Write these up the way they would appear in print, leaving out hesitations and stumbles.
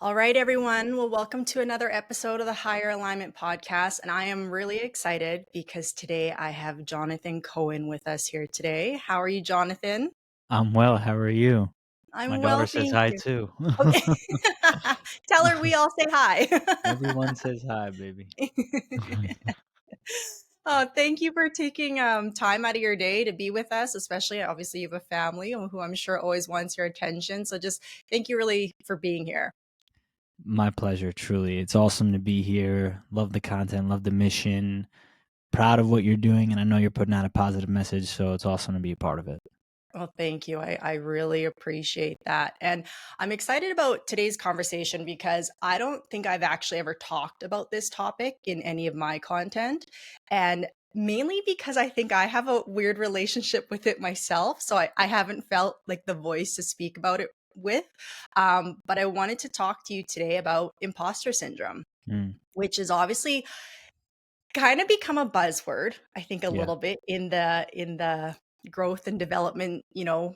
All right, everyone. Well, welcome to another episode of the Higher Alignment Podcast. And I am really excited because today I have Jonathan Cohen with us here today. How are you, Jonathan? I'm well. How are you? My I'm daughter well, says thank hi you. too. Okay. Tell her we all say hi. Everyone says hi, baby. Oh, thank you for taking time out of your day to be with us, especially obviously you have a family who I'm sure always wants your attention. So just thank you really for being here. My pleasure, truly. It's awesome to be here. Love the content, love the mission. Proud of what you're doing, and I know you're putting out a positive message, so it's awesome to be a part of it. Well, thank you. I really appreciate that. And I'm excited about today's conversation because I don't think I've actually ever talked about this topic in any of my content. And mainly because I think I have a weird relationship with it myself. So I haven't felt like the voice to speak about it with. But I wanted to talk to you today about imposter syndrome, Mm, which is obviously kind of become a buzzword, I think a yeah. little bit in the growth and development,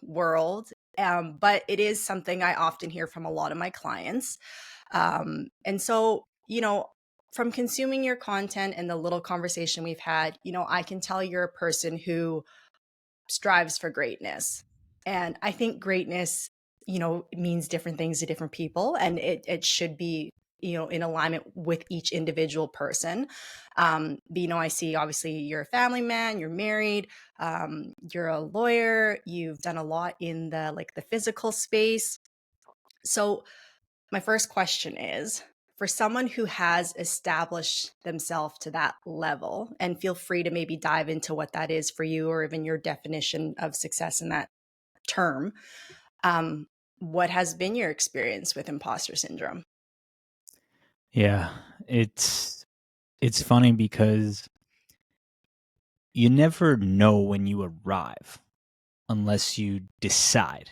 world. But it is something I often hear from a lot of my clients. And so, from consuming your content and the little conversation we've had, I can tell you're a person who strives for greatness. And I think greatness, means different things to different people, and it should be, in alignment with each individual person. But, I see obviously you're a family man, you're married, you're a lawyer, you've done a lot in the physical space. So my first question is, for someone who has established themselves to that level, and feel free to maybe dive into what that is for you or even your definition of success in that term. Um, what has been your experience with imposter syndrome? Yeah. It's funny because you never know when you arrive unless you decide.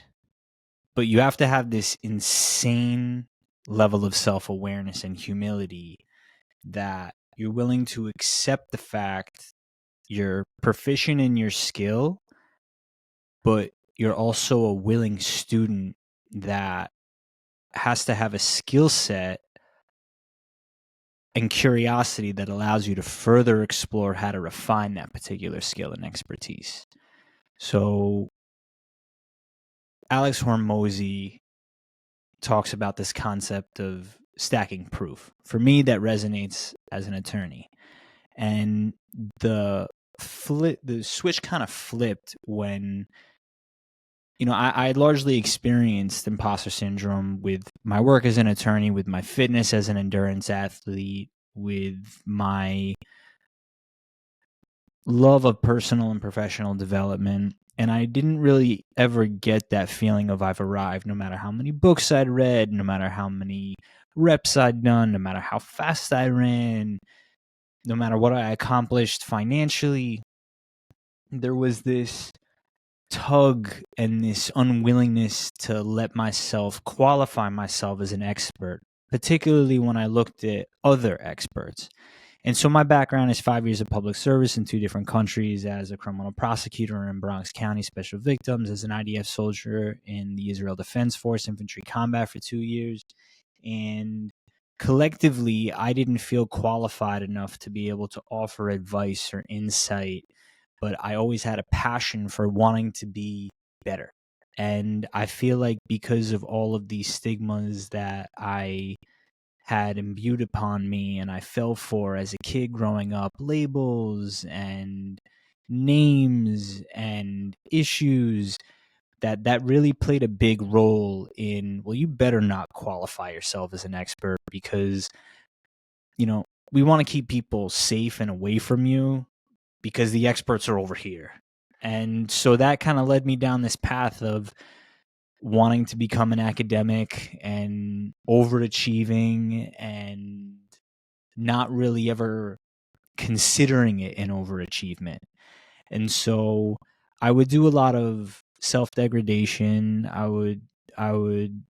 But you have to have this insane level of self-awareness and humility that you're willing to accept the fact you're proficient in your skill, but you're also a willing student that has to have a skill set and curiosity that allows you to further explore how to refine that particular skill and expertise. So Alex Hormozy talks about this concept of stacking proof. For me, that resonates as an attorney. And the switch kind of flipped when I largely experienced imposter syndrome with my work as an attorney, with my fitness as an endurance athlete, with my love of personal and professional development. And I didn't really ever get that feeling of I've arrived, no matter how many books I'd read, no matter how many reps I'd done, no matter how fast I ran, no matter what I accomplished financially. There was this tug and this unwillingness to let myself qualify myself as an expert, particularly when I looked at other experts. And so my background is 5 years of public service in 2 different countries as a criminal prosecutor in Bronx County Special Victims, as an IDF soldier in the Israel Defense Force infantry combat for 2 years. And collectively, I didn't feel qualified enough to be able to offer advice or insight, but I always had a passion for wanting to be better. And I feel like because of all of these stigmas that I had imbued upon me and I fell for as a kid growing up, labels and names and issues, that really played a big role in, well, you better not qualify yourself as an expert because we want to keep people safe and away from you because the experts are over here. And so that kind of led me down this path of wanting to become an academic and overachieving and not really ever considering it an overachievement. And so I would do a lot of self-degradation. I would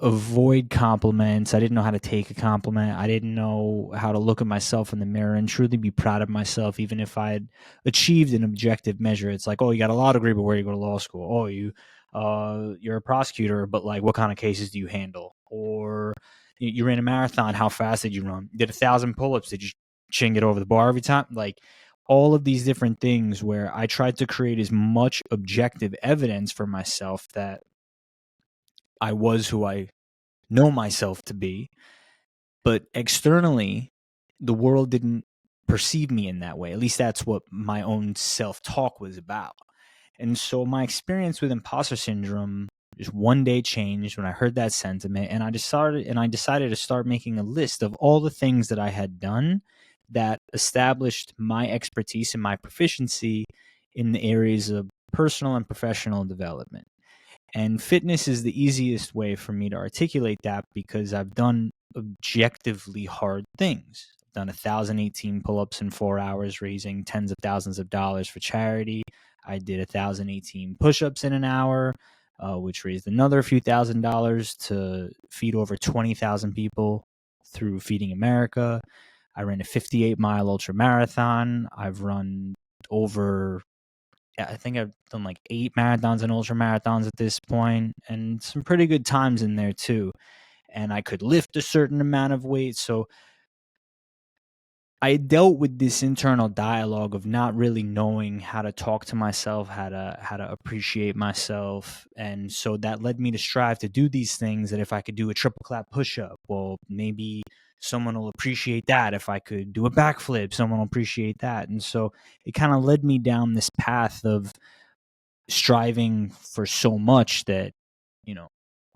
avoid compliments. I didn't know how to take a compliment. I didn't know how to look at myself in the mirror and truly be proud of myself, even if I had achieved an objective measure. It's like, oh, you got a law degree, but where you go to law school? Oh, you you're a prosecutor, but like, what kind of cases do you handle? Or you ran a marathon. How fast did you run? You did 1,000 pull-ups. Did you chin get over the bar every time? Like, all of these different things where I tried to create as much objective evidence for myself that I was who I know myself to be. But externally, the world didn't perceive me in that way. At least that's what my own self-talk was about. And so my experience with imposter syndrome just one day changed when I heard that sentiment, and I decided to start making a list of all the things that I had done that established my expertise and my proficiency in the areas of personal and professional development. And fitness is the easiest way for me to articulate that because I've done objectively hard things. I've done 1,018 pull ups in 4 hours, raising tens of thousands of dollars for charity. I did 1,018 push ups in an hour, which raised another few $1,000s to feed over 20,000 people through Feeding America. I ran a 58-mile ultra marathon. I've run over, yeah, I think I've done like 8 marathons and ultra marathons at this point, and some pretty good times in there too. And I could lift a certain amount of weight. So I dealt with this internal dialogue of not really knowing how to talk to myself, how to appreciate myself. And so that led me to strive to do these things, that if I could do a triple clap push up, well, maybe someone will appreciate that. If I could do a backflip, someone will appreciate that. And so it kind of led me down this path of striving for so much that, you know,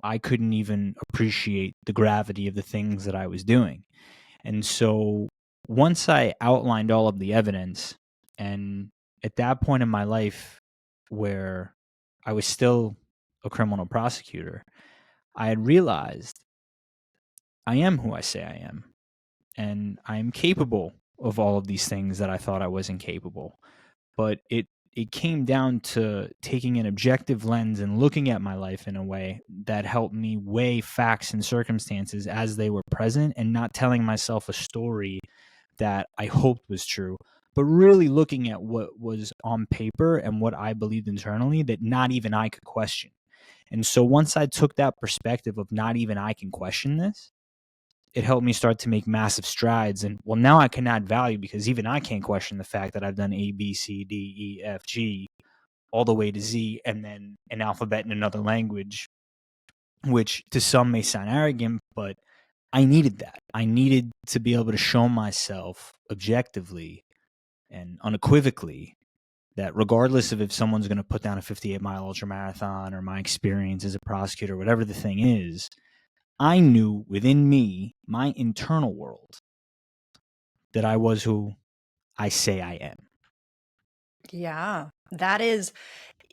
I couldn't even appreciate the gravity of the things that I was doing. And so once I outlined all of the evidence, and at that point in my life where I was still a criminal prosecutor, I had realized I am who I say I am, and I am capable of all of these things that I thought I wasn't capable. But it came down to taking an objective lens and looking at my life in a way that helped me weigh facts and circumstances as they were present, and not telling myself a story that I hoped was true, but really looking at what was on paper and what I believed internally that not even I could question. And so once I took that perspective of not even I can question this, it helped me start to make massive strides. And well, now I can add value because even I can't question the fact that I've done A, B, C, D, E, F, G, all the way to Z, and then an alphabet in another language, which to some may sound arrogant, but I needed that. I needed to be able to show myself objectively and unequivocally that regardless of if someone's going to put down a 58-mile ultra marathon or my experience as a prosecutor, whatever the thing is, I knew within me, my internal world, that I was who I say I am. Yeah, that is,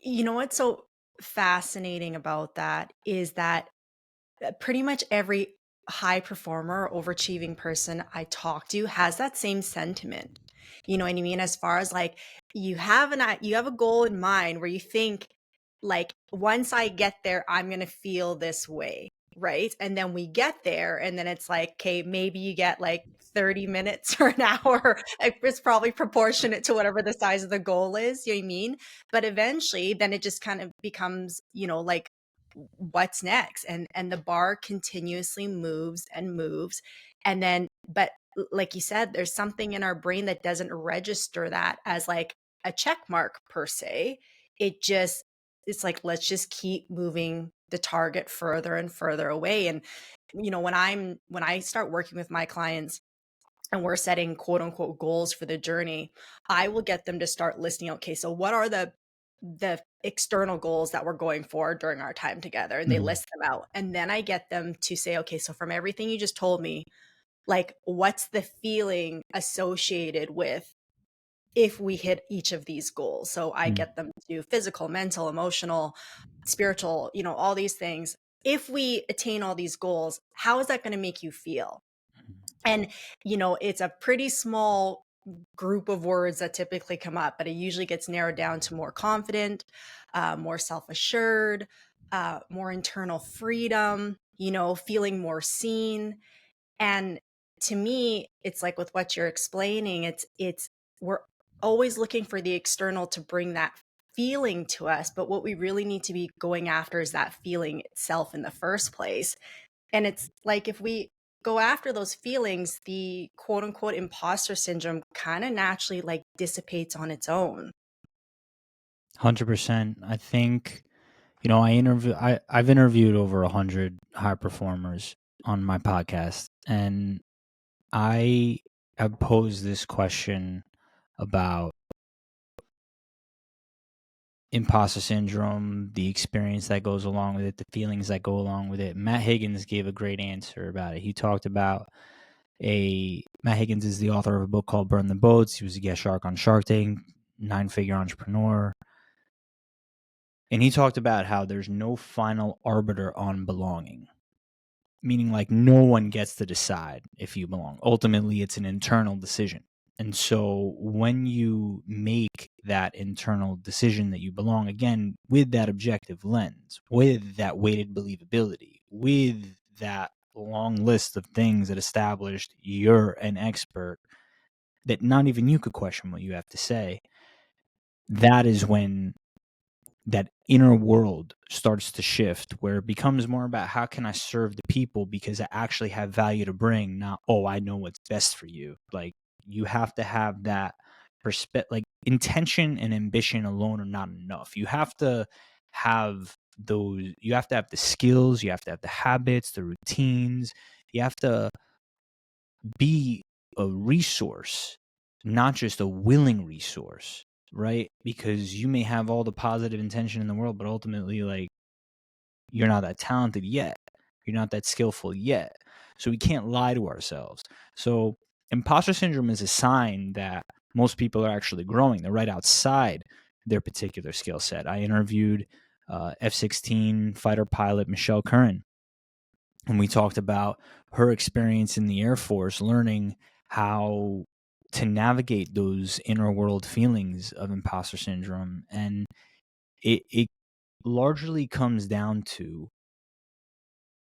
what's so fascinating about that is that pretty much every high performer, overachieving person I talk to has that same sentiment. You know what I mean? As far as like you have a goal in mind where you think like once I get there, I'm gonna feel this way, right? And then we get there, and then it's like, okay, maybe you get like 30 minutes or an hour. It's probably proportionate to whatever the size of the goal is, you know what I mean? But eventually, then it just kind of becomes, like what's next, and the bar continuously moves and moves, and then but like you said, there's something in our brain that doesn't register that as like a check mark per se. It's like, let's just keep moving the target further and further away. And when I start working with my clients and we're setting quote unquote goals for the journey, I will get them to start listing out, okay, so what are the external goals that we're going for during our time together? And they Mm-hmm. list them out. And then I get them to say, okay, so from everything you just told me, like what's the feeling associated with if we hit each of these goals? So I get them to do physical, mental, emotional, spiritual, all these things. If we attain all these goals, how is that going to make you feel? And, it's a pretty small group of words that typically come up, but it usually gets narrowed down to more confident, more self assured, more internal freedom, feeling more seen. And to me, it's like with what you're explaining, we're always looking for the external to bring that feeling to us, but what we really need to be going after is that feeling itself in the first place. And it's like if we go after those feelings, the quote unquote imposter syndrome kind of naturally like dissipates on its own. 100%. I think, I've interviewed over 100 high performers on my podcast, and I have posed this question about imposter syndrome, the experience that goes along with it, the feelings that go along with it. Matt Higgins gave a great answer about it. He talked about Matt Higgins is the author of a book called Burn the Boats. He was a guest shark on Shark Tank, 9-figure entrepreneur. And he talked about how there's no final arbiter on belonging, meaning like no one gets to decide if you belong. Ultimately, it's an internal decision. And so when you make that internal decision that you belong, again, with that objective lens, with that weighted believability, with that long list of things that established you're an expert, that not even you could question what you have to say, that is when that inner world starts to shift, where it becomes more about how can I serve the people because I actually have value to bring, not, oh, I know what's best for you. Like, you have to have that perspective. Like, intention and ambition alone are not enough. You have to have you have to have the skills, you have to have the habits, the routines, you have to be a resource, not just a willing resource, right? Because you may have all the positive intention in the world, but ultimately, like, you're not that talented yet. You're not that skillful yet. So we can't lie to ourselves. So imposter syndrome is a sign that most people are actually growing. They're right outside their particular skill set. I interviewed F-16 fighter pilot Michelle Curran, and we talked about her experience in the Air Force, learning how to navigate those inner world feelings of imposter syndrome. And it largely comes down to,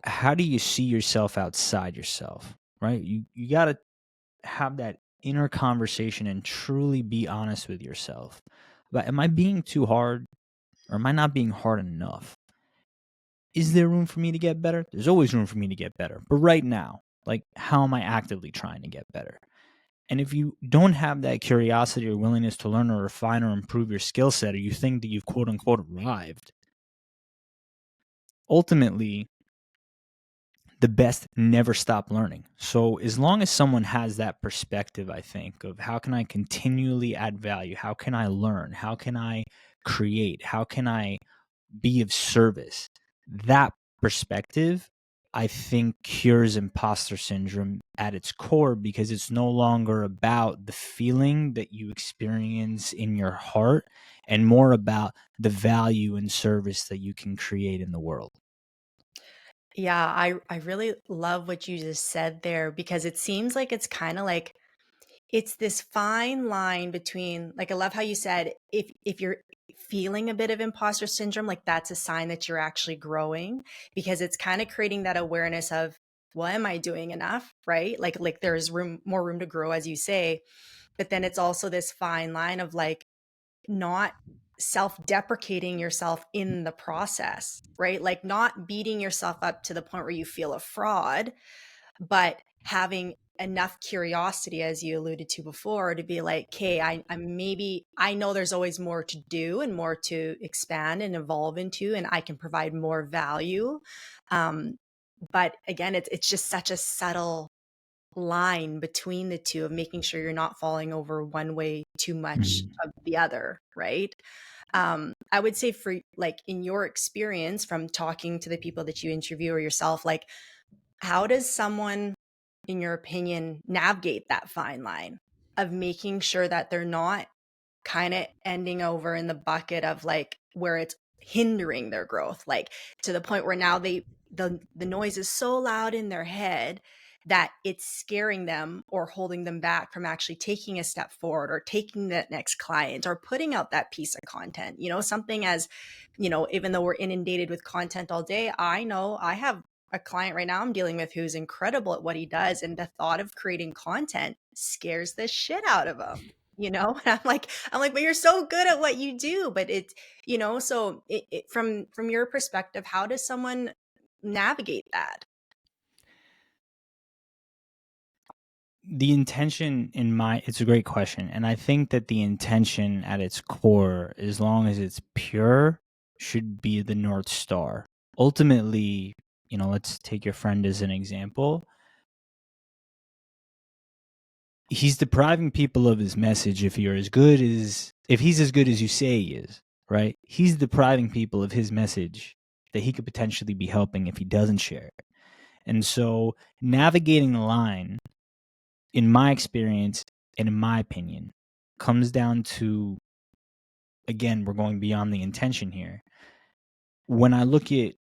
how do you see yourself outside yourself, right? You got to have that inner conversation and truly be honest with yourself. But am I being too hard, or am I not being hard enough? Is there room for me to get better? There's always room for me to get better. But right now, like, how am I actively trying to get better? And if you don't have that curiosity or willingness to learn or refine or improve your skill set, or you think that you've quote unquote arrived, ultimately, the best never stop learning. So as long as someone has that perspective, I think, of how can I continually add value? How can I learn? How can I create? How can I be of service? That perspective, I think, cures imposter syndrome at its core, because it's no longer about the feeling that you experience in your heart and more about the value and service that you can create in the world. Yeah, I really love what you just said there because it seems like it's kind of like it's this fine line between, like, I love how you said if you're feeling a bit of imposter syndrome, like that's a sign that you're actually growing, because it's kind of creating that awareness of, well, am I doing enough, right? Like there's more room to grow, as you say. But then it's also this fine line of like not self-deprecating yourself in the process, right? Like not beating yourself up to the point where you feel a fraud, but having enough curiosity, as you alluded to before, to be like, okay, I'm maybe, I know there's always more to do and more to expand and evolve into, and I can provide more value. Um, but again, it's just such a subtle line between the two of making sure you're not falling over one way too much Mhm. of the other, right? I would say, for like in your experience from talking to the people that you interview or yourself, like how does someone, in your opinion, navigate that fine line of making sure that they're not kind of ending over in the bucket of like where it's hindering their growth, like to the point where now the noise is so loud in their head that it's scaring them or holding them back from actually taking a step forward or taking that next client or putting out that piece of content, something as, even though we're inundated with content all day, I know I have a client right now I'm dealing with who's incredible at what he does, and the thought of creating content scares the shit out of him. And I'm like, but you're so good at what you do. But so from your perspective, how does someone navigate that? The intention it's a great question. And I think that the intention at its core, as long as it's pure, should be the North Star. Ultimately, let's take your friend as an example. He's depriving people of his message if he's as good as you say he is, right? He's depriving people of his message that he could potentially be helping if he doesn't share it. And so navigating the line, in my experience and in my opinion, comes down to, again, we're going beyond the intention here. When I look at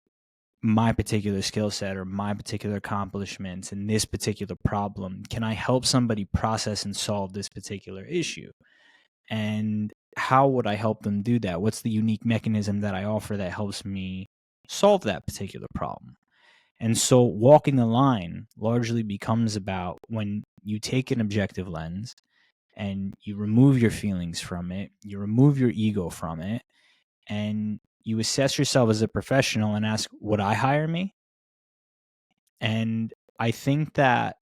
my particular skill set or my particular accomplishments in this particular problem, can I help somebody process and solve this particular issue? And how would I help them do that? What's the unique mechanism that I offer that helps me solve that particular problem? And so walking the line largely becomes about when you take an objective lens and you remove your feelings from it, you remove your ego from it, and you assess yourself as a professional and ask, would I hire me? And I think that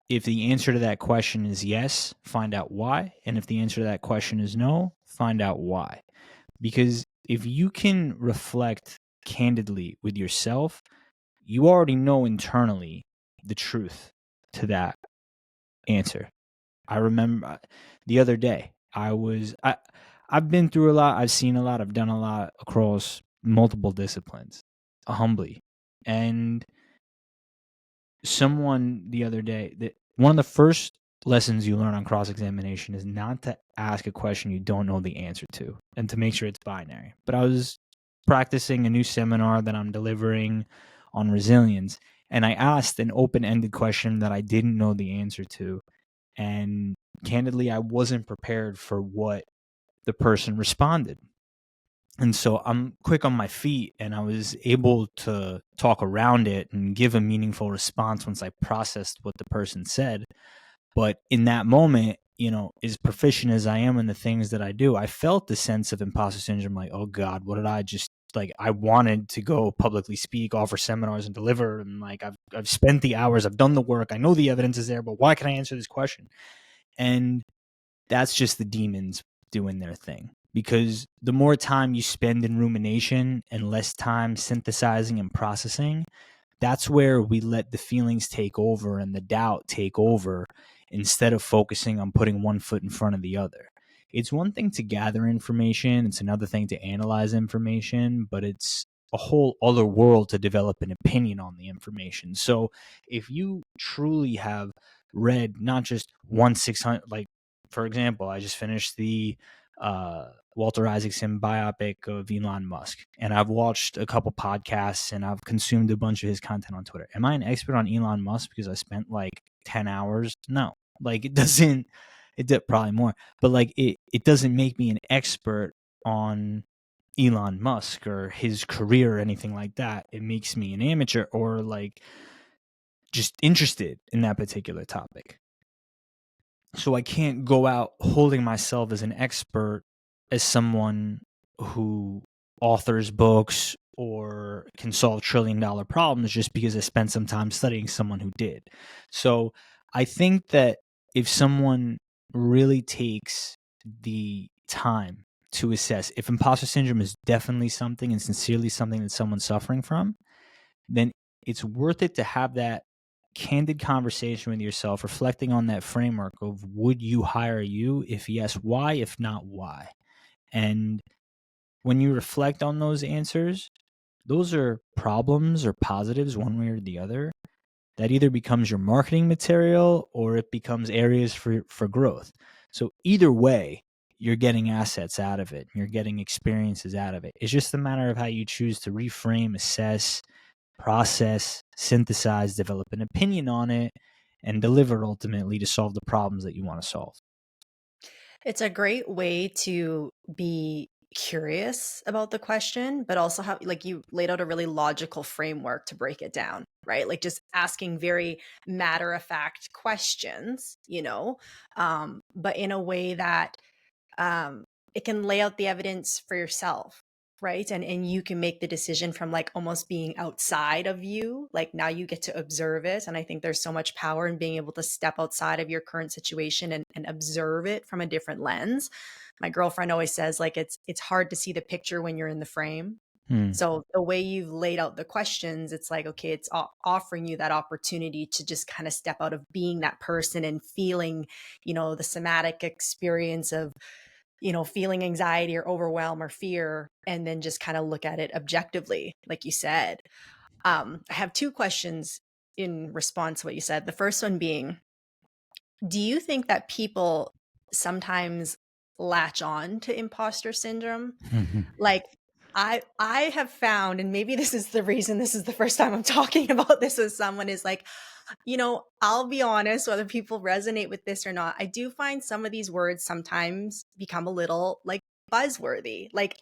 if the answer to that question is yes, find out why. And if the answer to that question is no, find out why. Because if you can reflect candidly with yourself, you already know internally the truth to that answer. I remember the other day, I've been through a lot, I've seen a lot, I've done a lot across multiple disciplines, humbly. And someone the other day, that one of the first lessons you learn on cross-examination is not to ask a question you don't know the answer to, and to make sure it's binary. But I was practicing a new seminar that I'm delivering on resilience, and I asked an open-ended question that I didn't know the answer to. And candidly, I wasn't prepared for what the person responded. And so I'm quick on my feet, and I was able to talk around it and give a meaningful response once I processed what the person said. But in that moment, as proficient as I am in the things that I do, I felt the sense of imposter syndrome, like, oh God, what did I just, like, I wanted to go publicly speak, offer seminars and deliver. And like, I've spent the hours, I've done the work, I know the evidence is there, but why can I answer this question? And that's just the demons doing their thing. Because the more time you spend in rumination and less time synthesizing and processing, that's where we let the feelings take over and the doubt take over instead of focusing on putting one foot in front of the other. It's one thing to gather information, it's another thing to analyze information, but it's a whole other world to develop an opinion on the information. So if you truly have read not just 1/600, like, for example, I just finished the Walter Isaacson biopic of Elon Musk, and I've watched a couple podcasts and I've consumed a bunch of his content on Twitter. Am I an expert on Elon Musk because I spent like 10 hours? No. Like, it did probably more, but like it doesn't make me an expert on Elon Musk or his career or anything like that. It makes me an amateur or like just interested in that particular topic. So I can't go out holding myself as an expert, as someone who authors books or can solve $1 trillion problems just because I spent some time studying someone who did. So I think that if someone really takes the time to assess if imposter syndrome is definitely something and sincerely something that someone's suffering from, then it's worth it to have that candid conversation with yourself, reflecting on that framework of, would you hire you? If yes, why? If not, why? And when you reflect on those answers, those are problems or positives, one way or the other, that either becomes your marketing material or it becomes areas for growth. So either way, you're getting assets out of it. You're getting experiences out of it. It's just a matter of how you choose to reframe, assess, process, synthesize, develop an opinion on it, and deliver ultimately to solve the problems that you want to solve. It's a great way to be curious about the question, but also how, like, you laid out a really logical framework to break it down, right? Like just asking very matter of fact questions, but in a way that um, it can lay out the evidence for yourself, right? And you can make the decision from like almost being outside of you. Like now you get to observe it. And I think there's so much power in being able to step outside of your current situation and observe it from a different lens. My girlfriend always says like it's hard to see the picture when you're in the frame. Hmm. So the way you've laid out the questions, it's like, okay, it's offering you that opportunity to just kind of step out of being that person and feeling, the somatic experience of, feeling anxiety or overwhelm or fear, and then just kind of look at it objectively, like you said. I have two questions in response to what you said. The first one being, do you think that people sometimes latch on to imposter syndrome? Like I have found, and maybe this is the reason this is the first time I'm talking about this with someone, is like, I'll be honest, whether people resonate with this or not, I do find some of these words sometimes become a little like buzzworthy. Like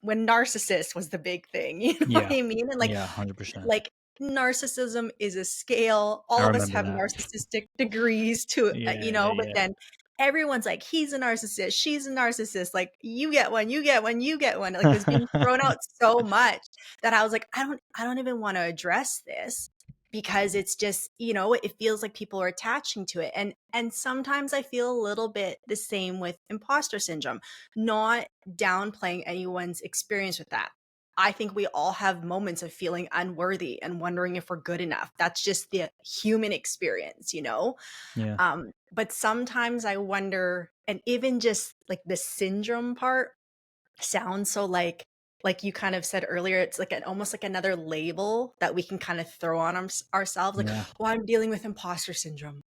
when narcissist was the big thing, you know what Yeah. I mean? And Yeah. 100%. like narcissism is a scale. I All of us remember have that. narcissistic degrees to, Yeah. Yeah. but Yeah. then everyone's like, he's a narcissist, she's a narcissist. Like, you get one, you get one, you get one. Like, it was being thrown out so much that I was like, I don't even want to address this because it's just, it feels like people are attaching to it. And sometimes I feel a little bit the same with imposter syndrome, not downplaying anyone's experience with that. I think we all have moments of feeling unworthy and wondering if we're good enough. That's just the human experience. Yeah. But sometimes I wonder, and even just like the syndrome part sounds so like you kind of said earlier, it's like almost like another label that we can kind of throw on ourselves. Like, Yeah. well, I'm dealing with imposter syndrome.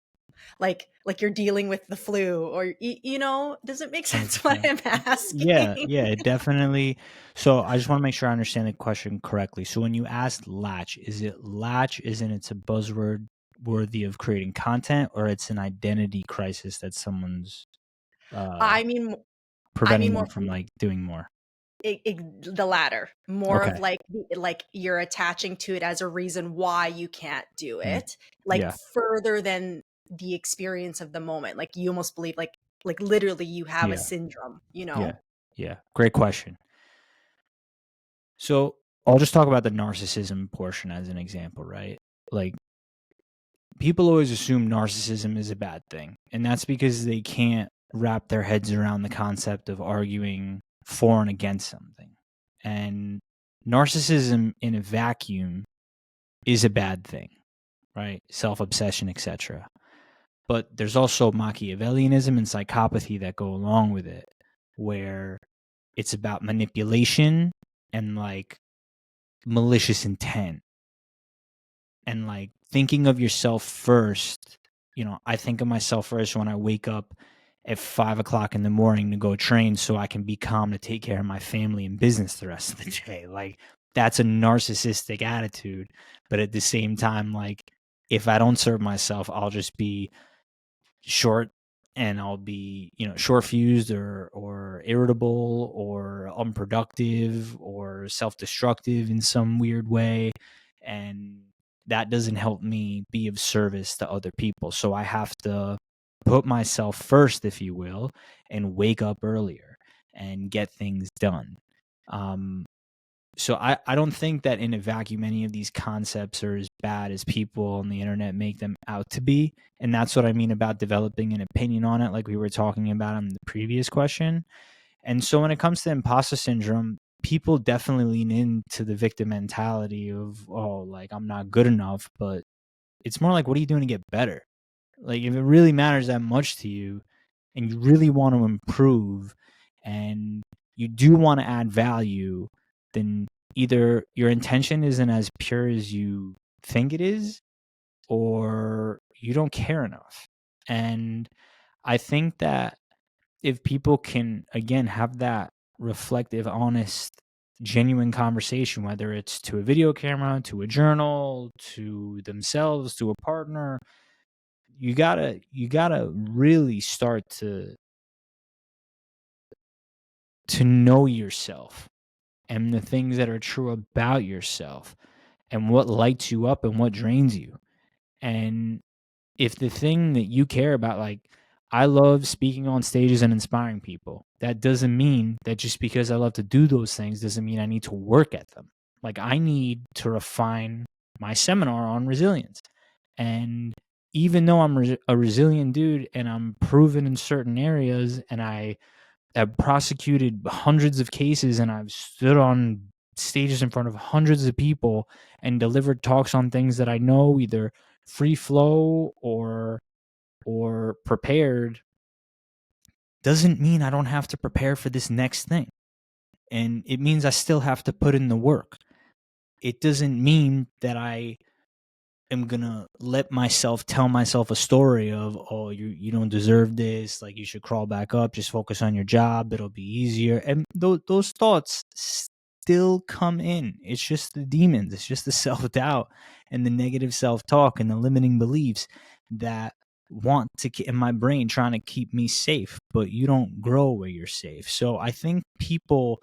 Like you're dealing with the flu, or does it make sense what 100%. I'm Yeah, asking? yeah, it definitely. So I just want to make sure I understand the question correctly. So when you asked latch, is it latch as in it's a buzzword worthy of creating content, or it's an identity crisis that someone's uh I mean, I preventing mean them more from like doing more? the latter, more of Okay. like you're attaching to it as a reason why you can't do Mm. it, like Yeah, further than the experience of the moment. Like you almost believe like literally you have a yeah, syndrome, yeah, yeah. Great question. So I'll just talk about the narcissism portion as an example, right? Like people always assume narcissism is a bad thing, and that's because they can't wrap their heads around the concept of arguing for and against something. And narcissism in a vacuum is a bad thing, right? Self-obsession, etc. But there's also Machiavellianism and psychopathy that go along with it, where it's about manipulation and like malicious intent and like thinking of yourself first. I think of myself first when I wake up at 5 o'clock in the morning to go train so I can be calm to take care of my family and business the rest of the day. Like that's a narcissistic attitude. But at the same time, like if I don't serve myself, I'll just be short and I'll be, short fused or irritable or unproductive or self destructive in some weird way. And that doesn't help me be of service to other people. So I have to put myself first, if you will, and wake up earlier and get things done. Um, so I don't think that in a vacuum any of these concepts are as bad as people on the internet make them out to be. And that's what I mean about developing an opinion on it, like we were talking about in the previous question. And so when it comes to imposter syndrome, people definitely lean into the victim mentality of, oh, like I'm not good enough. But it's more like, what are you doing to get better? Like if it really matters that much to you and you really want to improve and you do want to add value, then either your intention isn't as pure as you think it is or you don't care enough. And I think that if people can again have that reflective, honest, genuine conversation, whether it's to a video camera, to a journal, to themselves, to a partner, you gotta really start to to know yourself and the things that are true about yourself and what lights you up and what drains you. And if the thing that you care about, like, I love speaking on stages and inspiring people. That doesn't mean that just because I love to do those things doesn't mean I need to work at them. Like, I need to refine my seminar on resilience. And even though I'm a resilient dude and I'm proven in certain areas and I have prosecuted hundreds of cases and I've stood on stages in front of hundreds of people and delivered talks on things that I know either free flow or prepared, doesn't mean I don't have to prepare for this next thing. And it means I still have to put in the work. It doesn't mean that I am gonna let myself tell myself a story of, oh, you don't deserve this, like you should crawl back up, just focus on your job, it'll be easier. And those thoughts still come in. It's just the demons, it's just the self-doubt and the negative self-talk and the limiting beliefs that want to in my brain trying to keep me safe. But you don't grow where you're safe. So I think people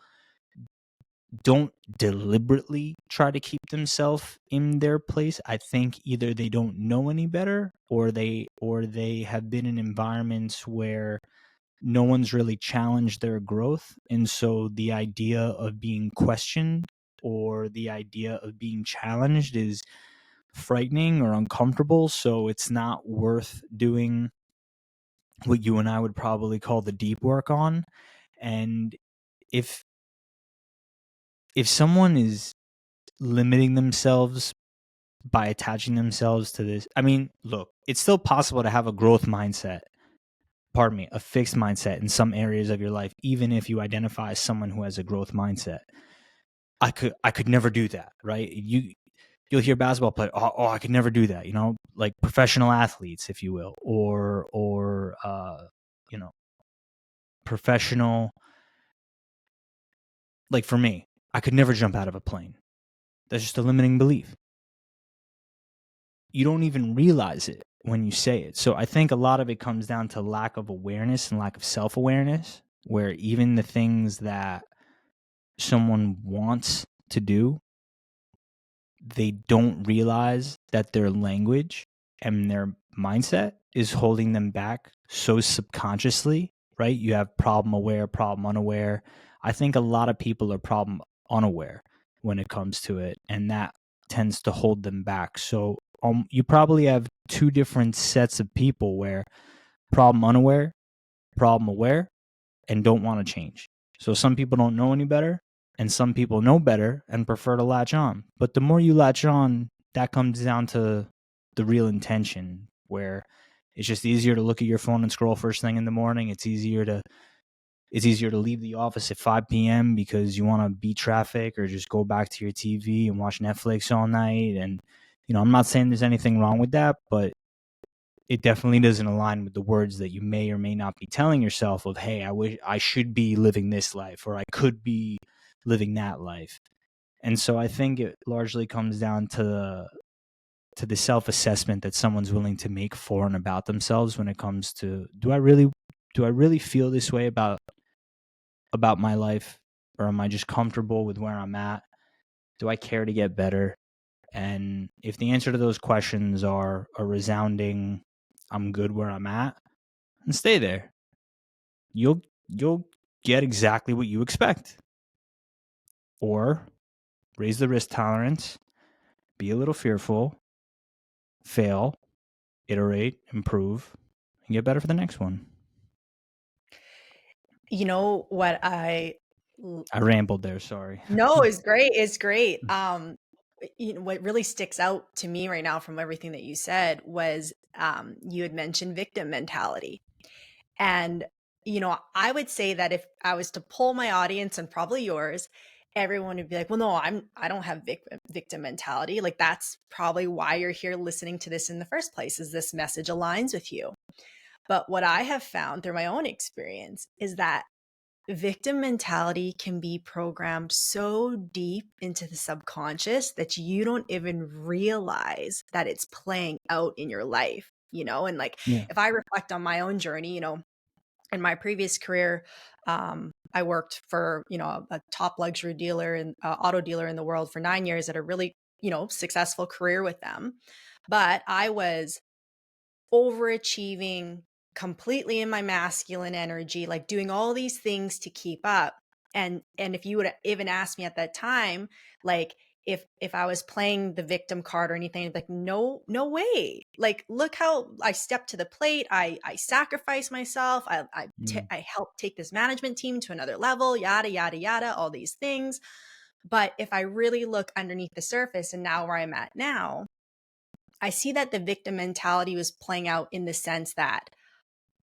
don't deliberately try to keep themselves in their place. I think either they don't know any better or they have been in environments where no one's really challenged their growth. And so the idea of being questioned or the idea of being challenged is frightening or uncomfortable. So it's not worth doing what you and I would probably call the deep work on. And if someone is limiting themselves by attaching themselves to this. I mean, look, it's still possible to have a growth mindset, pardon me, a fixed mindset in some areas of your life, even if you identify as someone who has a growth mindset. I could never do that, right? You'll hear basketball players, oh, I could never do that, like professional athletes, if you will, or professional, like for me, I could never jump out of a plane. That's just a limiting belief. You don't even realize it when you say it. So I think a lot of it comes down to lack of awareness and lack of self-awareness, where even the things that someone wants to do, they don't realize that their language and their mindset is holding them back so subconsciously, right? You have problem aware, problem unaware. I think a lot of people are problem unaware when it comes to it, and that tends to hold them back. So you probably have two different sets of people where problem unaware, problem aware, and don't want to change. So some people don't know any better, and some people know better and prefer to latch on. But the more you latch on, that comes down to the real intention, where it's just easier to look at your phone and scroll first thing in the morning. It's easier to leave the office at 5 p.m. because you want to beat traffic or just go back to your TV and watch Netflix all night. And, I'm not saying there's anything wrong with that, but it definitely doesn't align with the words that you may or may not be telling yourself of, hey, I wish I should be living this life, or I could be living that life. And so I think it largely comes down to the self-assessment that someone's willing to make for and about themselves when it comes to, do I really feel this way about my life, or am I just comfortable with where I'm at? Do I care to get better? And if the answer to those questions are a resounding, I'm good where I'm at, and stay there, you'll get exactly what you expect. Or raise the risk tolerance, be a little fearful, fail, iterate, improve, and get better for the next one. You know what I rambled there, sorry. No, it's great. It's great. What really sticks out to me right now from everything that you said was you had mentioned victim mentality. And, I would say that if I was to poll my audience and probably yours, everyone would be like, well, no, I don't have victim mentality. Like, that's probably why you're here listening to this in the first place, is this message aligns with you. But what I have found through my own experience is that victim mentality can be programmed so deep into the subconscious that you don't even realize that it's playing out in your life, and like, Yeah. if I reflect on my own journey, In my previous career, I worked for, a top luxury dealer and auto dealer in the world for 9 years at a really, successful career with them. But I was overachieving, completely in my masculine energy, like doing all these things to keep up. And if you would have even asked me at that time, like if I was playing the victim card or anything, I'd be like, no, no way. Like, look how I stepped to the plate. I sacrificed myself. Mm. I helped take this management team to another level, yada, yada, yada, all these things. But if I really look underneath the surface and now where I'm at now, I see that the victim mentality was playing out in the sense that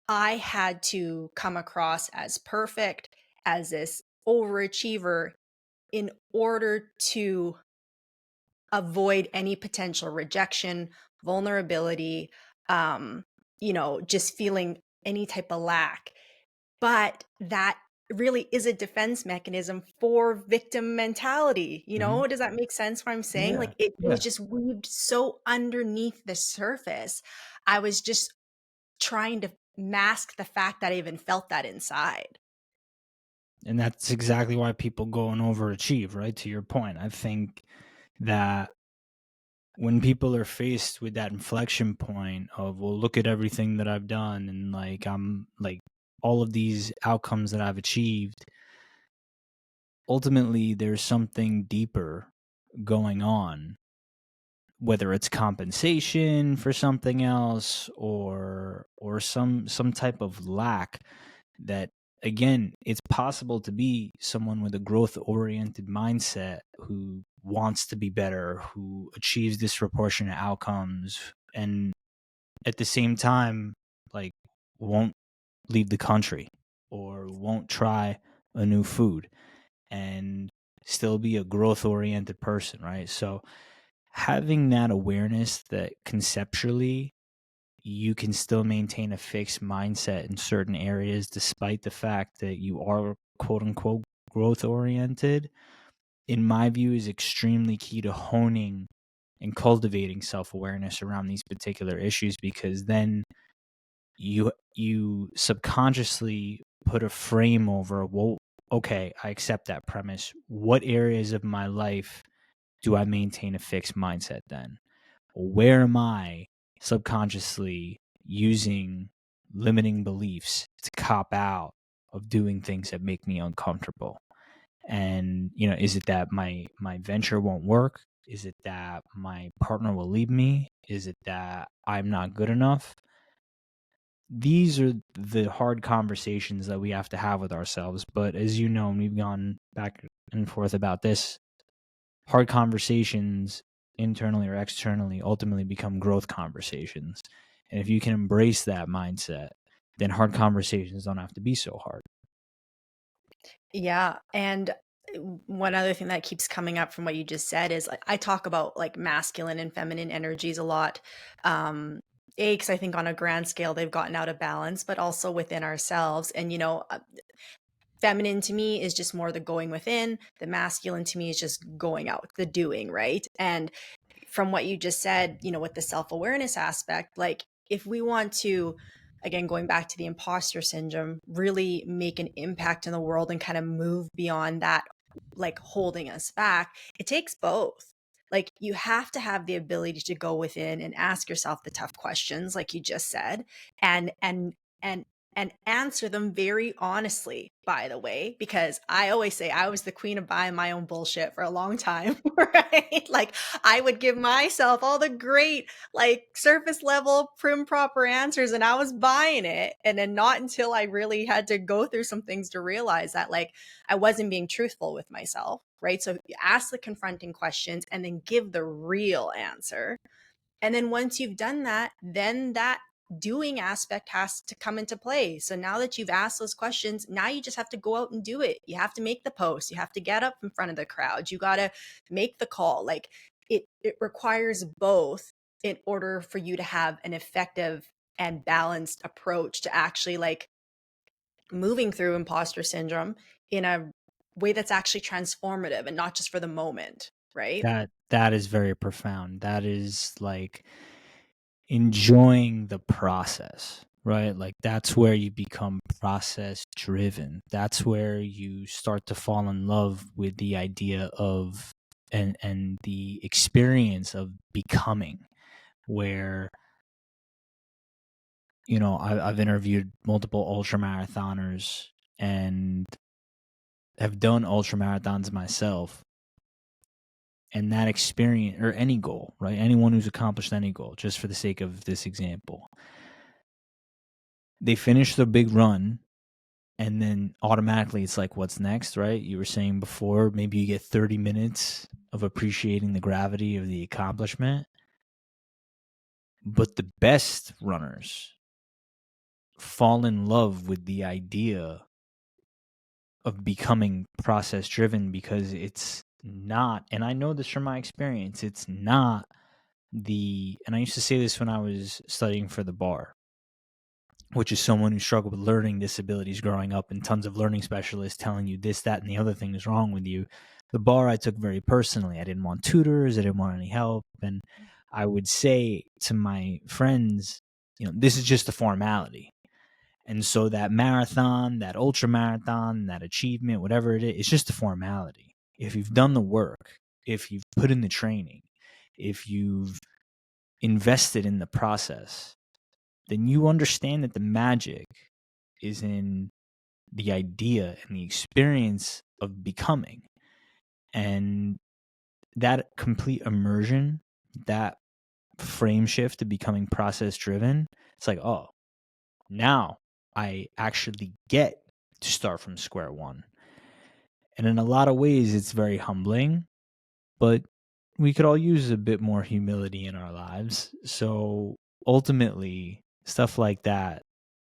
I had to come across as perfect, as this overachiever in order to avoid any potential rejection, vulnerability, um, just feeling any type of lack. But that really is a defense mechanism for victim mentality. Hmm. Does that make sense what I'm saying? Yeah. Like it was Yeah. just weaved so underneath the surface. I was just trying to mask the fact that I even felt that inside. And that's exactly why people go and overachieve, right? To your point. I think that when people are faced with that inflection point of, well, look at everything that I've done, and like I'm like all of these outcomes that I've achieved, ultimately there's something deeper going on, whether it's compensation for something else, or some type of lack that, again, it's possible to be someone with a growth oriented mindset who wants to be better, who achieves disproportionate outcomes, and at the same time, like, won't leave the country or won't try a new food and still be a growth oriented person, right? So having that awareness that conceptually you can still maintain a fixed mindset in certain areas despite the fact that you are quote unquote growth oriented, in my view, is extremely key to honing and cultivating self-awareness around these particular issues, because then you subconsciously put a frame over, well, okay, I accept that premise. What areas of my life do I maintain a fixed mindset then? Where am I subconsciously using limiting beliefs to cop out of doing things that make me uncomfortable? And is it that my venture won't work? Is it that my partner will leave me? Is it that I'm not good enough? These are the hard conversations that we have to have with ourselves. But as you know, and we've gone back and forth about this, hard conversations, internally or externally, ultimately become growth conversations. And if you can embrace that mindset, then hard conversations don't have to be so hard. Yeah. And one other thing that keeps coming up from what you just said is like I talk about like masculine and feminine energies a lot. Um, because I think on a grand scale they've gotten out of balance, but also within ourselves. And feminine to me is just more the going within. The masculine to me is just going out, the doing, right? And from what you just said, with the self awareness aspect, like if we want to, again, going back to the imposter syndrome, really make an impact in the world and kind of move beyond that, like holding us back, it takes both. Like you have to have the ability to go within and ask yourself the tough questions, like you just said, and and answer them very honestly, by the way, because I always say I was the queen of buying my own bullshit for a long time, right? Like I would give myself all the great, like surface level, prim proper answers, and I was buying it. And then not until I really had to go through some things to realize that, like, I wasn't being truthful with myself, right? So you ask the confronting questions and then give the real answer. And then once you've done that, then that doing aspect has to come into play. So now that you've asked those questions, now you just have to go out and do it. You have to make the post. You have to get up in front of the crowd. You got to make the call. Like it requires both in order for you to have an effective and balanced approach to actually like moving through imposter syndrome in a way that's actually transformative and not just for the moment, right? That is very profound. That is like enjoying the process, right? Like that's where you become process driven. That's where you start to fall in love with the idea of and the experience of becoming, where I've interviewed multiple ultra marathoners and have done ultra marathons myself, and that experience, or any goal, right? Anyone who's accomplished any goal, just for the sake of this example, they finish the big run, and then automatically it's like, what's next, right? You were saying before, maybe you get 30 minutes of appreciating the gravity of the accomplishment. But the best runners fall in love with the idea of becoming process driven, because it's not, and I know this from my experience, it's not and I used to say this when I was studying for the bar, which is someone who struggled with learning disabilities growing up, and tons of learning specialists telling you this, that, and the other thing is wrong with you. The bar I took very personally. I didn't want tutors, I didn't want any help. And I would say to my friends, this is just a formality. And so that marathon, that ultra marathon, that achievement, whatever it is, it's just a formality. If you've done the work, if you've put in the training, if you've invested in the process, then you understand that the magic is in the idea and the experience of becoming. And that complete immersion, that frame shift to becoming process driven, it's like, oh, now I actually get to start from square one. And in a lot of ways, it's very humbling, but we could all use a bit more humility in our lives. So ultimately, stuff like that,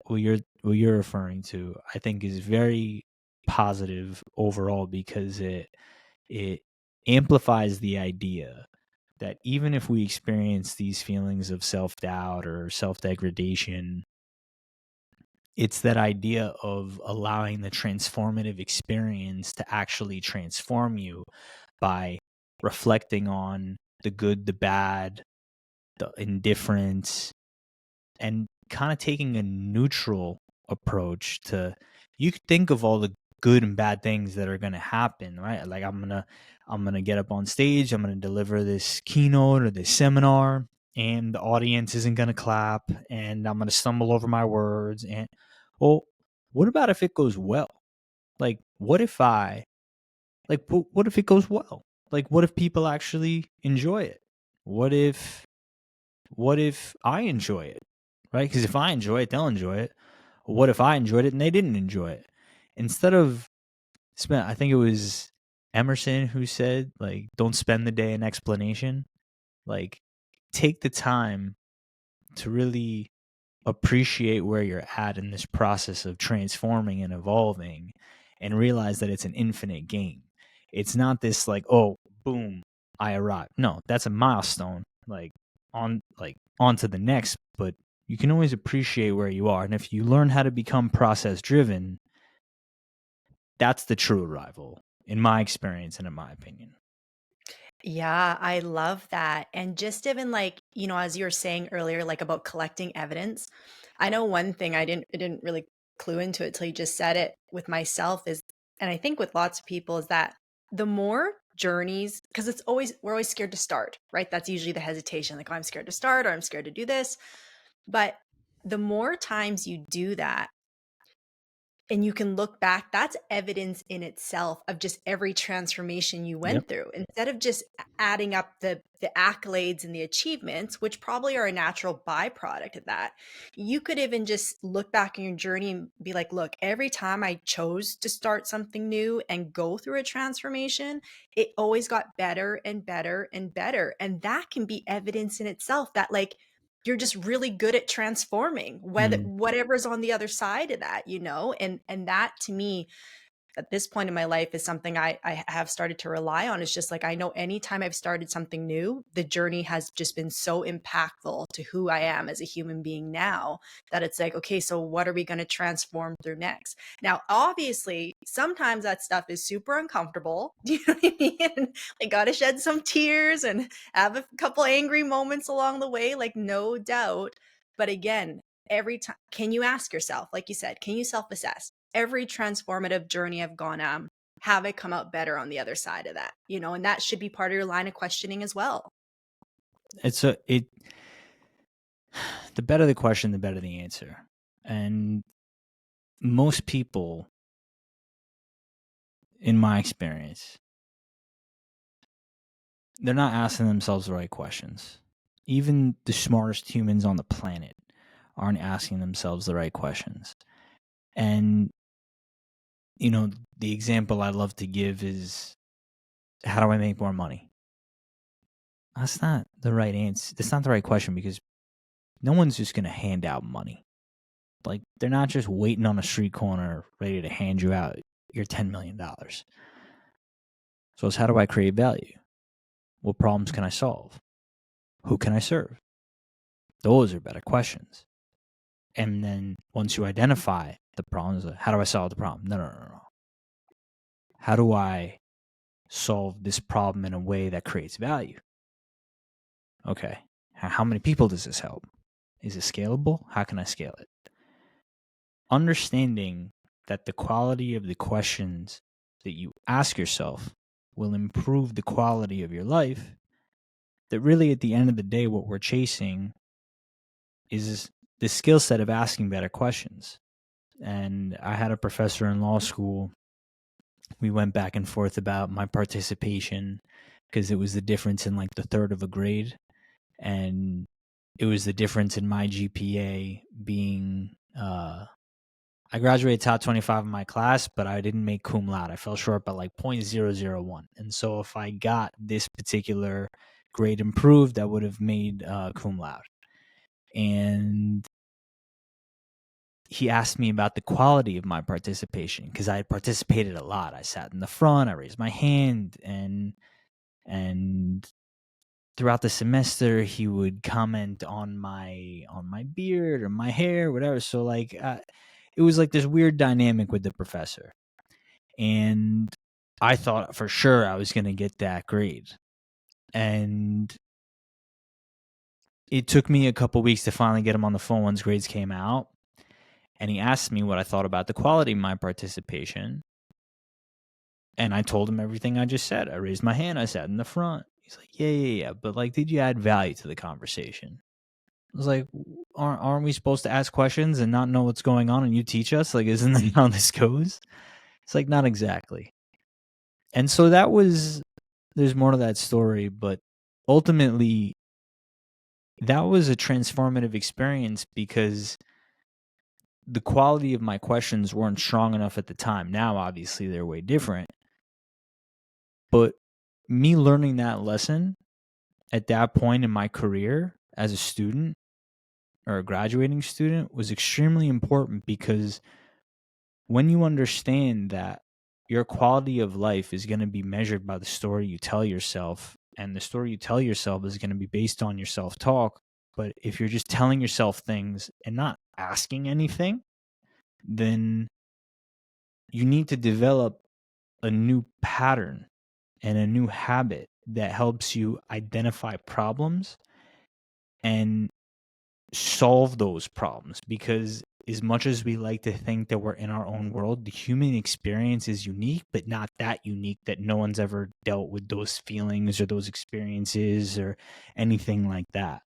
what you're referring to, I think is very positive overall, because it amplifies the idea that even if we experience these feelings of self-doubt or self-degradation, it's that idea of allowing the transformative experience to actually transform you by reflecting on the good, the bad, the indifference, and kind of taking a neutral approach to, you could think of all the good and bad things that are going to happen, right? Like I'm going to get up on stage, I'm going to deliver this keynote or this seminar, and the audience isn't going to clap, and I'm going to stumble over my words. And well, what about if it goes well? Like what if it goes well? Like what if people actually enjoy it? What if I enjoy it? Right? Because if I enjoy it, they'll enjoy it. What if I enjoyed it and they didn't enjoy it? Instead of I think it was Emerson who said, like, don't spend the day in explanation. Like, take the time to really appreciate where you're at in this process of transforming and evolving, and realize that it's an infinite game. It's not this like, oh, boom, I arrived. No, that's a milestone. On to the next, but you can always appreciate where you are. And if you learn how to become process driven, that's the true arrival, in my experience and in my opinion. Yeah, I love that. And just even like, as you were saying earlier, like about collecting evidence, I know one thing I didn't really clue into it till you just said it with myself is, and I think with lots of people is that the more journeys, because we're always scared to start, right? That's usually the hesitation, like, oh, I'm scared to start or I'm scared to do this. But the more times you do that, and you can look back, that's evidence in itself of just every transformation you Yep. went through. Instead of just adding up the accolades and the achievements, which probably are a natural byproduct of that, you could even just look back in your journey and be like, look, every time I chose to start something new and go through a transformation, it always got better and better and better. And that can be evidence in itself that, like, you're just really good at transforming Mm. whatever's on the other side of that, and that to me at this point in my life is something I have started to rely on. It's just like, I know anytime I've started something new, the journey has just been so impactful to who I am as a human being now, that it's like, okay, so what are we going to transform through next? Now, obviously, sometimes that stuff is super uncomfortable. Do you know what I mean? And I got to shed some tears and have a couple angry moments along the way, like, no doubt. But again, every time, can you ask yourself, like you said, can you self-assess? Every transformative journey I've gone on, have I come out better on the other side of that? And that should be part of your line of questioning as well. The better the question, the better the answer. And most people, in my experience, they're not asking themselves the right questions. Even the smartest humans on the planet aren't asking themselves the right questions. And, the example I love to give is, how do I make more money? That's not the right answer. That's not the right question, because no one's just going to hand out money. Like, they're not just waiting on a street corner ready to hand you out your $10 million. So it's, how do I create value? What problems can I solve? Who can I serve? Those are better questions. And then once you identify the problems, how do I solve the problem? No. How do I solve this problem in a way that creates value? Okay. How many people does this help? Is it scalable? How can I scale it? Understanding that the quality of the questions that you ask yourself will improve the quality of your life, that really at the end of the day, what we're chasing is the skill set of asking better questions. And I had a professor in law school. We went back and forth about my participation, because it was the difference in like the third of a grade. And it was the difference in my GPA being, I graduated top 25 in my class, but I didn't make cum laude. I fell short by like 0.001. And so if I got this particular grade improved, I would have made cum laude. And he asked me about the quality of my participation, because I had participated a lot. I sat in the front, I raised my hand, and throughout the semester he would comment on my beard or my hair, whatever. So like it was like this weird dynamic with the professor. And I thought for sure I was going to get that grade. And it took me a couple weeks to finally get him on the phone once grades came out. And he asked me what I thought about the quality of my participation. And I told him everything I just said. I raised my hand. I sat in the front. He's like, yeah. But like, did you add value to the conversation? I was like, aren't we supposed to ask questions and not know what's going on and you teach us? Like, isn't that how this goes? It's like, not exactly. And so there's more to that story, but ultimately that was a transformative experience, because the quality of my questions weren't strong enough at the time. Now, obviously, they're way different. But me learning that lesson at that point in my career as a student or a graduating student was extremely important, because when you understand that your quality of life is going to be measured by the story you tell yourself, and the story you tell yourself is going to be based on your self-talk. But if you're just telling yourself things and not asking anything, then you need to develop a new pattern and a new habit that helps you identify problems and solve those problems. Because as much as we like to think that we're in our own world, the human experience is unique, but not that unique that no one's ever dealt with those feelings or those experiences or anything like that.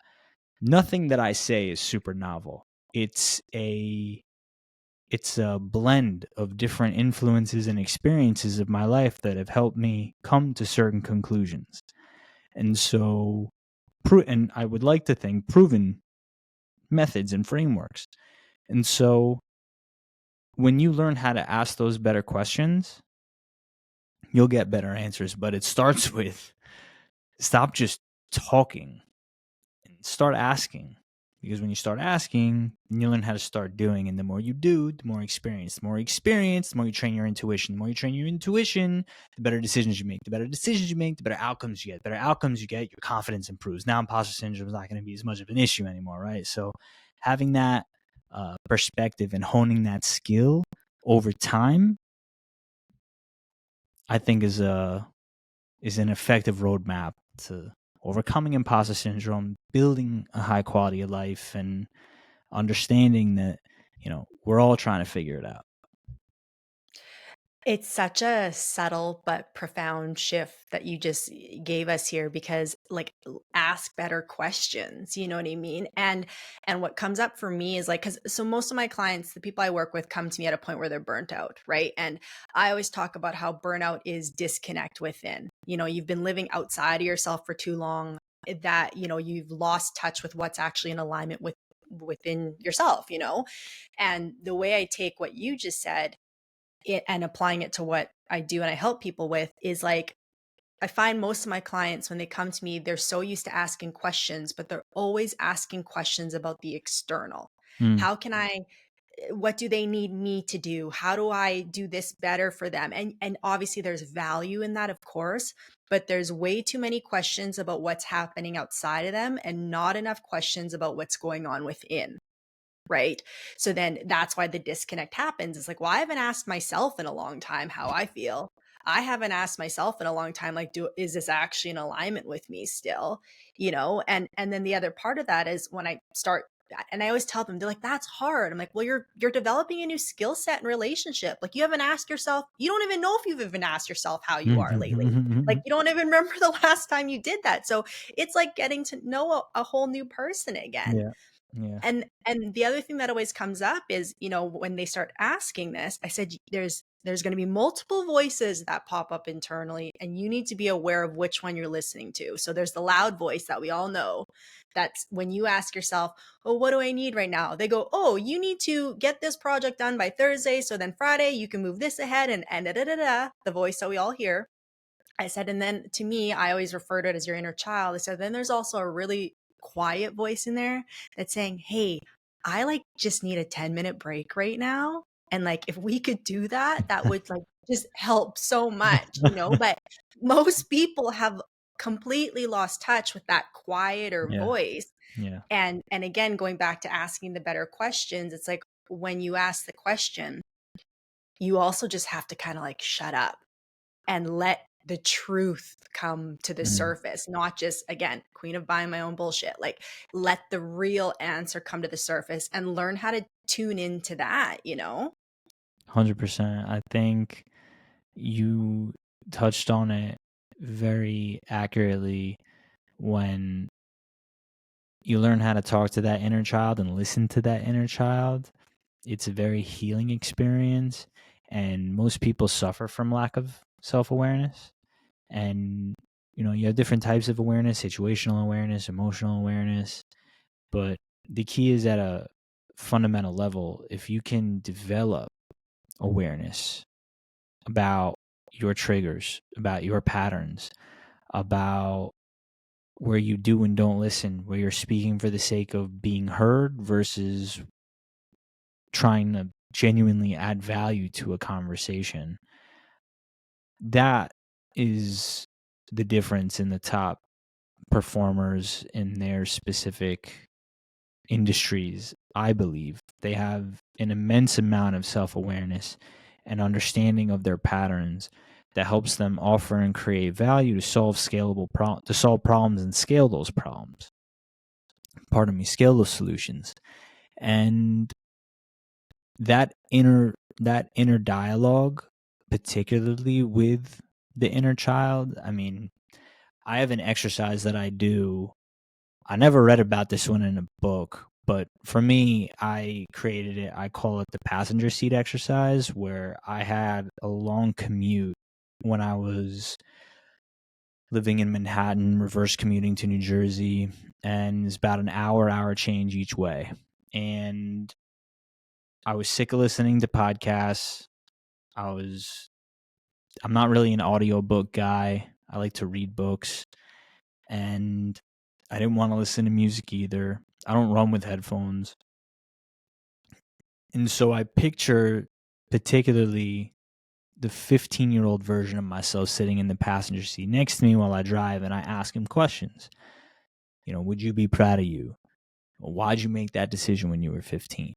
Nothing that I say is super novel. It's a blend of different influences and experiences of my life that have helped me come to certain conclusions. And so, and I would like to think proven methods and frameworks. And so when you learn how to ask those better questions, you'll get better answers. But it starts with, stop just talking and start asking. Because when you start asking, you learn how to start doing. And the more you do, the more experience. The more experience, the more you train your intuition. The more you train your intuition, the better decisions you make. The better decisions you make, the better outcomes you get. The better outcomes you get, your confidence improves. Now imposter syndrome is not going to be as much of an issue anymore, right? So having that perspective and honing that skill over time, I think is an effective roadmap to overcoming imposter syndrome, building a high quality of life, and understanding that, we're all trying to figure it out. It's such a subtle but profound shift that you just gave us here because like ask better questions, you know what I mean? And what comes up for me is like cuz so most of my clients, the people I work with come to me at a point where they're burnt out, right? And I always talk about how burnout is disconnect within. You've been living outside of yourself for too long that, you've lost touch with what's actually in alignment within yourself. And the way I take what you just said and applying it to what I do and I help people with is like I find most of my clients when they come to me, they're so used to asking questions, but they're always asking questions about the external. Mm, How can I what do they need me to do? How do I do this better for them? And obviously there's value in that, of course, but there's way too many questions about what's happening outside of them and not enough questions about what's going on within. Right. So then that's why the disconnect happens. It's like, well, I haven't asked myself in a long time how I feel. I haven't asked myself in a long time, like, is this actually in alignment with me still? And then the other part of that is when I start and I always tell them, they're like, that's hard. I'm like, well, you're developing a new skill set and relationship. Like you haven't asked yourself, you don't even know if you've even asked yourself how you are lately. Like mm. you don't even remember the last time you did that. So it's like getting to know a whole new person again. Yeah. Yeah. And the other thing that always comes up is, when they start asking this, I said there's going to be multiple voices that pop up internally and you need to be aware of which one you're listening to. So there's the loud voice that we all know. That's when you ask yourself, "Oh, what do I need right now?" They go, "Oh, you need to get this project done by Thursday, so then Friday you can move this ahead and da da da da." The voice that we all hear. I said, and then to me, I always refer to it as your inner child. I said, then there's also a really quiet voice in there that's saying, hey, I like just need a 10-minute break right now. And like, if we could do that, that would like just help so much. But most people have completely lost touch with that quieter Yeah. voice. Yeah. And again, going back to asking the better questions, it's like when you ask the question, you also just have to kind of like shut up and let the truth come to the Mm. surface, not just, again, queen of buying my own bullshit. Like, let the real answer come to the surface and learn how to tune into that. 100%. I think you touched on it very accurately when you learn how to talk to that inner child and listen to that inner child. It's a very healing experience, and most people suffer from lack of self-awareness. And you have different types of awareness: situational awareness, emotional awareness. But the key is at a fundamental level, if you can develop awareness about your triggers, about your patterns, about where you do and don't listen, where you're speaking for the sake of being heard versus trying to genuinely add value to a conversation. That is the difference in the top performers in their specific industries. I believe they have an immense amount of self-awareness and understanding of their patterns that helps them offer and create value to solve to solve problems and scale those problems. Scale those solutions. And that inner dialogue, particularly with the inner child. I mean, I have an exercise that I do. I never read about this one in a book, but for me, I created it. I call it the passenger seat exercise, where I had a long commute when I was living in Manhattan, reverse commuting to New Jersey, and it's about an hour change each way. And I was sick of listening to podcasts. I'm not really an audiobook guy. I like to read books, and I didn't want to listen to music either. I don't run with headphones. And so I picture particularly the 15-year-old version of myself sitting in the passenger seat next to me while I drive, and I ask him questions. Would you be proud of you? Why'd you make that decision when you were 15?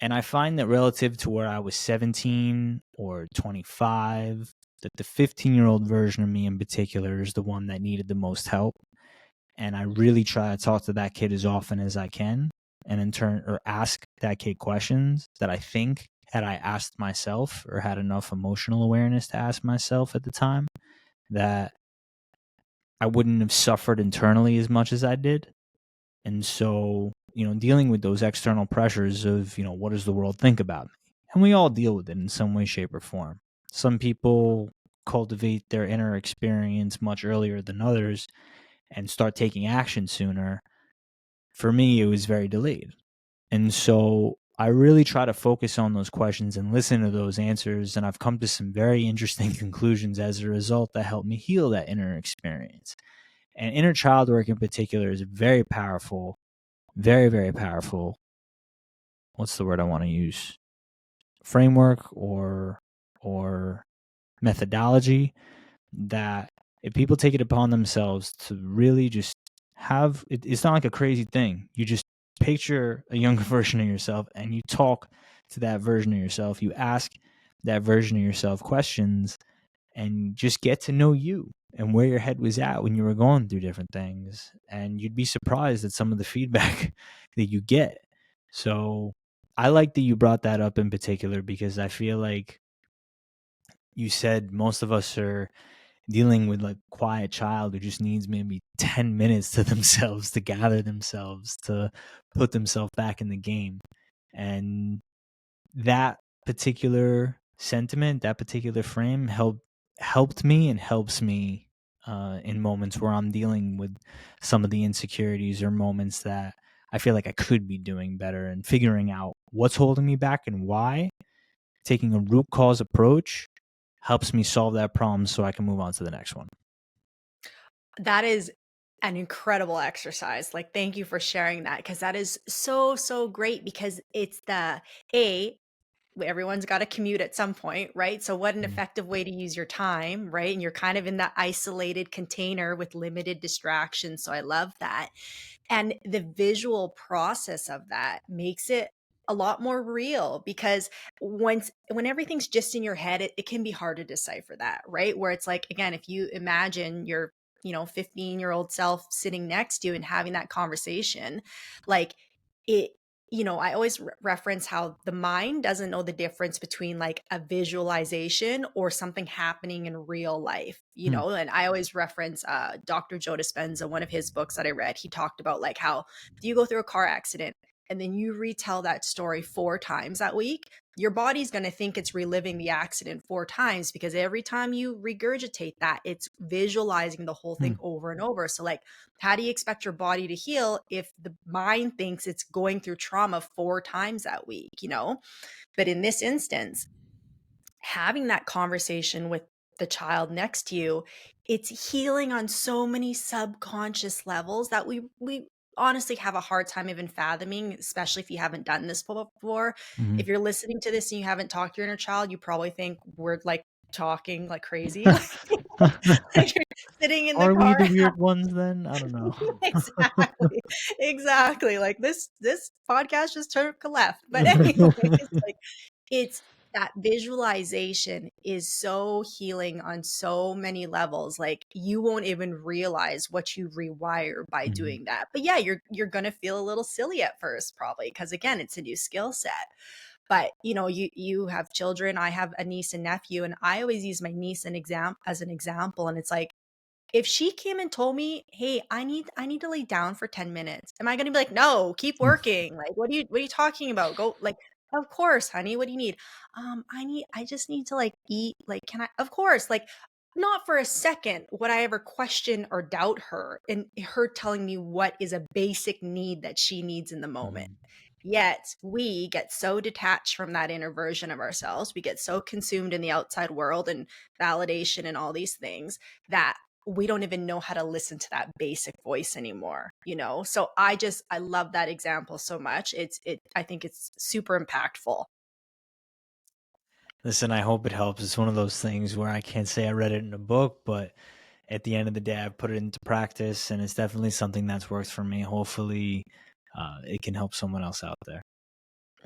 And I find that relative to where I was 17 or 25, that the 15-year-old version of me in particular is the one that needed the most help. And I really try to talk to that kid as often as I can. and in turn, or ask that kid questions that I think had I asked myself or had enough emotional awareness to ask myself at the time, that I wouldn't have suffered internally as much as I did. And so, dealing with those external pressures of, what does the world think about me? And we all deal with it in some way, shape, or form. Some people cultivate their inner experience much earlier than others and start taking action sooner. For me, it was very delayed. And so I really try to focus on those questions and listen to those answers. And I've come to some very interesting conclusions as a result that help me heal that inner experience. And inner child work in particular is very powerful, very, very powerful. What's the word I want to use? Framework or methodology that if people take it upon themselves to really just have it's not like a crazy thing. You just picture a younger version of yourself and you talk to that version of yourself. You ask that version of yourself questions and just get to know you and where your head was at when you were going through different things. And you'd be surprised at some of the feedback that you get. So I like that you brought that up in particular because I feel like you said most of us are dealing with like quiet child who just needs maybe 10 minutes to themselves to gather themselves to put themselves back in the game. And that particular sentiment, that particular frame helped me and helps me in moments where I'm dealing with some of the insecurities or moments that I feel like I could be doing better, and figuring out what's holding me back and why. Taking a root cause approach helps me solve that problem so I can move on to the next one. That is an incredible exercise. Like, thank you for sharing that, because that is so, so great, because it's the A, everyone's got to commute at some point, right? So what an Mm. effective way to use your time, right? And you're kind of in that isolated container with limited distractions. So I love that. And the visual process of that makes it a lot more real, because when everything's just in your head, it can be hard to decipher that, right? Where it's like, again, if you imagine your 15-year-old self sitting next to you and having that conversation, like it, I always reference how the mind doesn't know the difference between like a visualization or something happening in real life, Hmm. and I always reference Dr. Joe Dispenza, one of his books that I read. He talked about like how if you go through a car accident and then you retell that story 4 times that week, your body's going to think it's reliving the accident 4 times, because every time you regurgitate that, it's visualizing the whole Hmm. thing over and over. So like, how do you expect your body to heal if the mind thinks it's going through trauma 4 times that week, But in this instance, having that conversation with the child next to you, it's healing on so many subconscious levels that we honestly have a hard time even fathoming, especially if you haven't done this before. Hmm. If you're listening to this and you haven't talked to your inner child, you probably think we're like talking like crazy. Like you're sitting in the Are we car. the weird ones then? I don't know. Exactly. Exactly. Like this podcast just took a left. But anyways, like it's that visualization is so healing on so many levels. Like you won't even realize what you rewire by Mhm. doing that. But yeah, you're gonna feel a little silly at first, probably, because again, it's a new skill set. But you have children. I have a niece and nephew, and I always use my niece as an example. And it's like, if she came and told me, "Hey, I need to lay down for 10 minutes." Am I gonna be like, "No, keep working." Like, what are you talking about? Go, like, "Of course, honey. What do you need?" I just need to like eat. Like, can I? Of course. Like, not for a second would I ever question or doubt her, and her telling me what is a basic need that she needs in the moment. Mhm. Yet we get so detached from that inner version of ourselves. We get so consumed in the outside world and validation and all these things that we don't even know how to listen to that basic voice anymore. So I love that example so much. I think it's super impactful. Listen, I hope it helps. It's one of those things where I can't say I read it in a book, but at the end of the day, I've put it into practice, and it's definitely something that's worked for me. Hopefully, it can help someone else out there.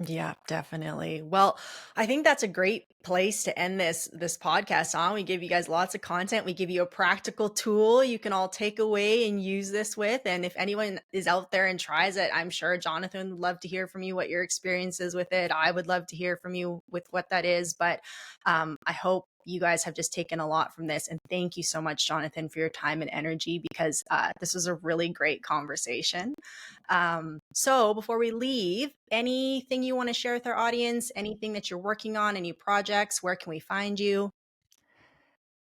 Yeah, definitely. Well, I think that's a great place to end this podcast on. We give you guys lots of content. We give you a practical tool you can all take away and use this with. And if anyone is out there and tries it, I'm sure Jonathan would love to hear from you what your experience is with it. I would love to hear from you with what that is. But I hope you guys have just taken a lot from this. And thank you so much, Jonathan, for your time and energy, because this was a really great conversation. So before we leave, anything you want to share with our audience, anything that you're working on, any projects, where can we find you?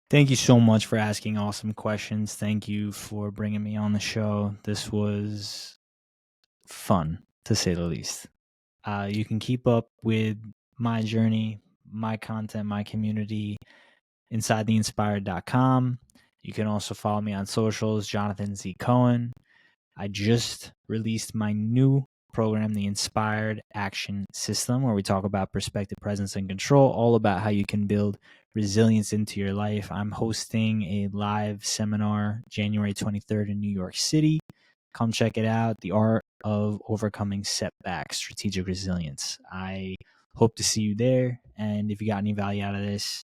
Thank you so much for asking awesome questions. Thank you for bringing me on the show. This was fun, to say the least. You can keep up with my journey, my content, my community inside theinspired.com. You can also follow me on socials, Jonathan Z. Cohen. I just released my new program, the Inspired Action System, where we talk about perspective, presence, and control, all about how you can build resilience into your life. I'm hosting a live seminar January 23rd in New York City. Come check it out. The Art of Overcoming Setbacks, Strategic Resilience. I hope to see you there. And if you got any value out of this,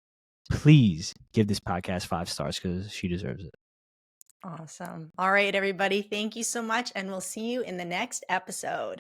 please give this podcast 5 stars because she deserves it. Awesome. All right, everybody. Thank you so much. And we'll see you in the next episode.